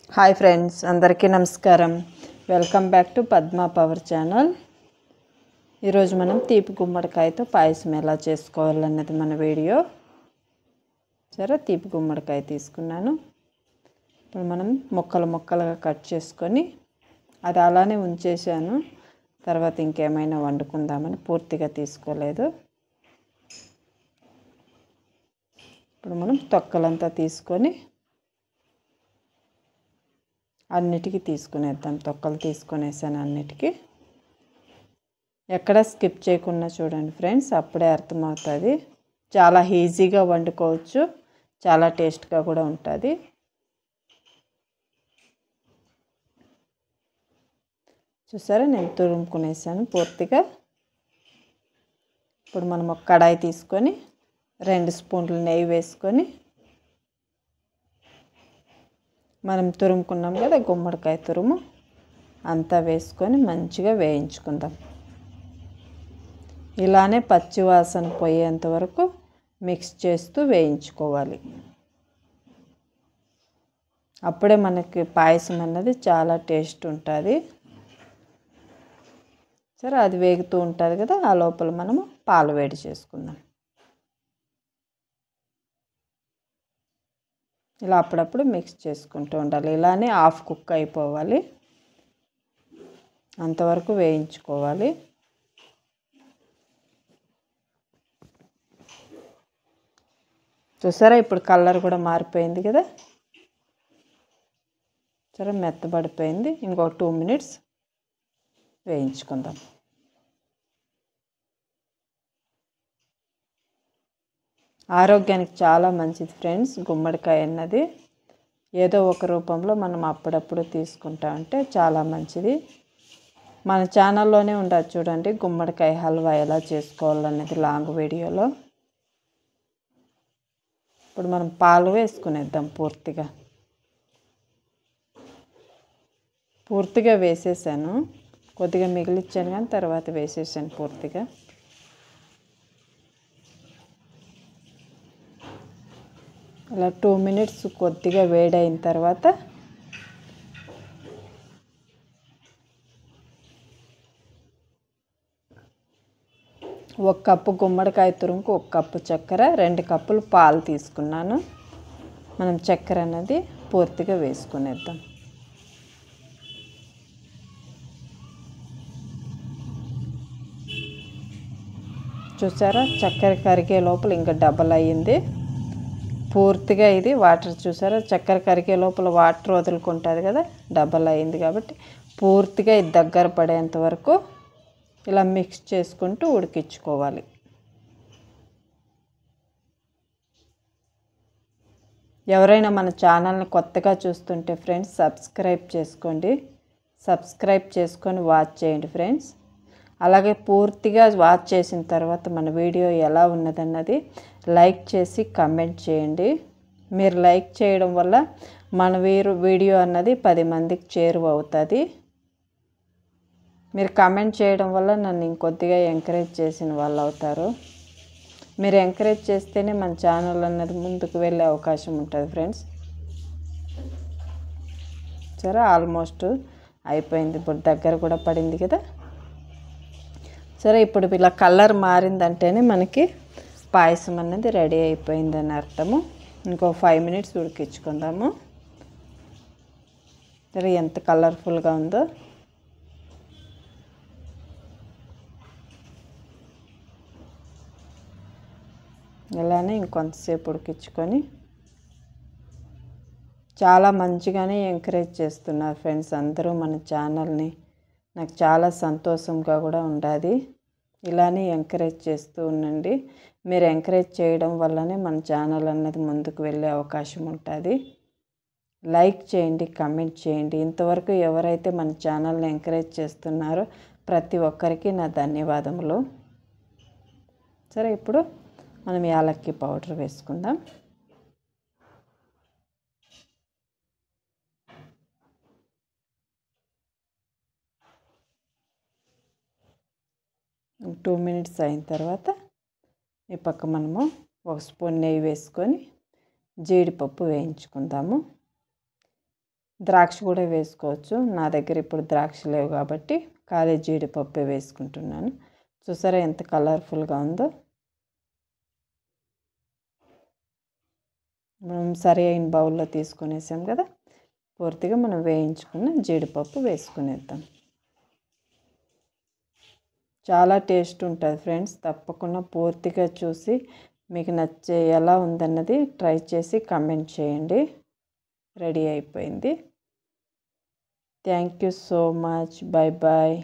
Hi friends, అందరికీ నమస్కారం. Welcome back to Padma power channel. ఈరోజు మనం తీపి గుమ్మడికాయతో పాయసం ఎలా చేసుకోవాలన్నది మన వీడియో. సరే, తీపి గుమ్మడికాయ తీసుకున్నాను. ఇప్పుడు మనం ముక్కలుగా కట్ చేసుకొని అది అలానే ఉంచేసాను. తర్వాత ఇంకేమైనా వండుకుందామని పూర్తిగా తీసుకోలేదు. ఇప్పుడు మనం తొక్కలంతా తీసుకొని అన్నిటికీ తీసుకునేద్దాం. తొక్కలు తీసుకునేసాను అన్నిటికీ. ఎక్కడ స్కిప్ చేయకుండా చూడండి ఫ్రెండ్స్, అప్పుడే అర్థమవుతుంది. చాలా ఈజీగా వండుకోవచ్చు, చాలా టేస్ట్గా కూడా ఉంటుంది. చూసారా, నేను తురుముకునేసాను పూర్తిగా. ఇప్పుడు మనం ఒక కడాయి తీసుకొని 2 స్పూన్లు నెయ్యి వేసుకొని మనం తురుముకున్నాం కదా గుమ్మడికాయ తురుము అంతా వేసుకొని మంచిగా వేయించుకుందాం. ఇలానే పచ్చి వాసన పోయేంత వరకు మిక్స్ చేస్తూ వేయించుకోవాలి. అప్పుడే మనకి పాయసం అన్నది చాలా టేస్ట్ ఉంటుంది. సరే, అది వేగుతూ ఉంటుంది కదా, ఆ లోపల మనము పాలు వేడి చేసుకుందాం. ఇలా అప్పుడప్పుడు మిక్స్ చేసుకుంటూ ఉండాలి. ఇలానే హాఫ్ కుక్ అయిపోవాలి, అంతవరకు వేయించుకోవాలి. చూసారా, ఇప్పుడు కలర్ కూడా మారిపోయింది కదా. సరే, మెత్తబడిపోయింది. ఇంకో 2 మినిట్స్ వేయించుకుందాం. ఆరోగ్యానికి చాలా మంచిది ఫ్రెండ్స్ గుమ్మడికాయ అన్నది. ఏదో ఒక రూపంలో మనం అప్పుడప్పుడు తీసుకుంటా ఉంటే చాలా మంచిది. మన ఛానల్లోనే ఉండదు చూడండి, గుమ్మడికాయ హల్వా ఎలా చేసుకోవాలనేది లాంగ్ వీడియోలో. ఇప్పుడు మనం పాలు వేసుకునేద్దాం. పూర్తిగా వేసేసాను. కొద్దిగా మిగిలిచ్చాను కానీ తర్వాత వేసేసాను పూర్తిగా. అలా 2 మినిట్స్ కొద్దిగా వేడైన తర్వాత ఒక కప్పు గుమ్మడికాయ తురుముకు 1 కప్పు చక్కెర, 2 కప్పులు పాలు తీసుకున్నాను. మనం చక్కెర అన్నది పూర్తిగా వేసుకునేద్దాం. చూసారా, చక్కెర కరిగే లోపల ఇంకా డబల్ అయ్యింది పూర్తిగా. ఇది వాటర్ చూసారా, చక్కెర కరిగే లోపల వాటర్ వదులుకుంటుంది కదా, డబల్ అయింది. కాబట్టి పూర్తిగా ఇది దగ్గర పడేంత వరకు ఇలా మిక్స్ చేసుకుంటూ ఉడికించుకోవాలి. ఎవరైనా మన ఛానల్ని కొత్తగా చూస్తుంటే ఫ్రెండ్స్ సబ్స్క్రైబ్ చేసుకోండి. సబ్స్క్రైబ్ చేసుకొని వాచ్ చేయండి ఫ్రెండ్స్. అలాగే పూర్తిగా వాచ్ చేసిన తర్వాత మన వీడియో ఎలా ఉన్నదన్నది లైక్ చేసి కమెంట్ చేయండి. మీరు లైక్ చేయడం వల్ల మన వీడియో అన్నది 10 మందికి చేరువ అవుతుంది. మీరు కమెంట్ చేయడం వల్ల నన్ను ఇంకొద్దిగా ఎంకరేజ్ చేసిన వాళ్ళు అవుతారు. మీరు ఎంకరేజ్ చేస్తేనే మన ఛానల్ అన్నది ముందుకు వెళ్ళే అవకాశం ఉంటుంది ఫ్రెండ్స్. సరే, ఆల్మోస్ట్ అయిపోయింది. ఇప్పుడు దగ్గర కూడా పడింది కదా. సరే, ఇప్పుడు ఇలా కలర్ మారిందంటేనే మనకి పాయసం అన్నది రెడీ అయిపోయిందని అర్థము. ఇంకో 5 మినిట్స్ ఉడికించుకుందాము. సరే, ఎంత కలర్ఫుల్గా ఉందో. ఇలానే ఇంకొంతసేపు ఉడికించుకొని చాలా మంచిగానే ఎంకరేజ్ చేస్తున్నారు ఫ్రెండ్స్ అందరూ మన ఛానల్ని. నాకు చాలా సంతోషంగా కూడా ఉండాలి. ఇలానే ఎంకరేజ్ చేస్తూ ఉండండి. మీరు ఎంకరేజ్ చేయడం వల్లనే మన ఛానల్ అన్నది ముందుకు వెళ్ళే అవకాశం ఉంటుంది. లైక్ చేయండి, కమెంట్ చేయండి. ఇంతవరకు ఎవరైతే మన ఛానల్ని ఎంకరేజ్ చేస్తున్నారో ప్రతి ఒక్కరికి నా ధన్యవాదములు. సరే, ఇప్పుడు మనం యాలక్కి పౌడర్ వేసుకుందాం. ఒక 2 మినిట్స్ అయిన తర్వాత ఈ పక్క మనము 1 స్పూన్ నెయ్యి వేసుకొని జీడిపప్పు వేయించుకుందాము. ద్రాక్ష కూడా వేసుకోవచ్చు. నా దగ్గర ఇప్పుడు ద్రాక్ష లేవు కాబట్టి ఖాళీ జీడిపప్పు వేసుకుంటున్నాను. చూసారా ఎంత కలర్ఫుల్గా ఉందో. మనం సరి అయిన బౌల్లో తీసుకునేసాం కదా, పూర్తిగా మనం వేయించుకున్న జీడిపప్పు వేసుకునేద్దాం. చాలా టేస్ట్ ఉంటుంది ఫ్రెండ్స్. తప్పకుండా పూర్తిగా చూసి మీకు నచ్చే ఎలా ఉందన్నది ట్రై చేసి కామెంట్ చేయండి. రెడీ అయిపోయింది. Thank you so much. Bye bye.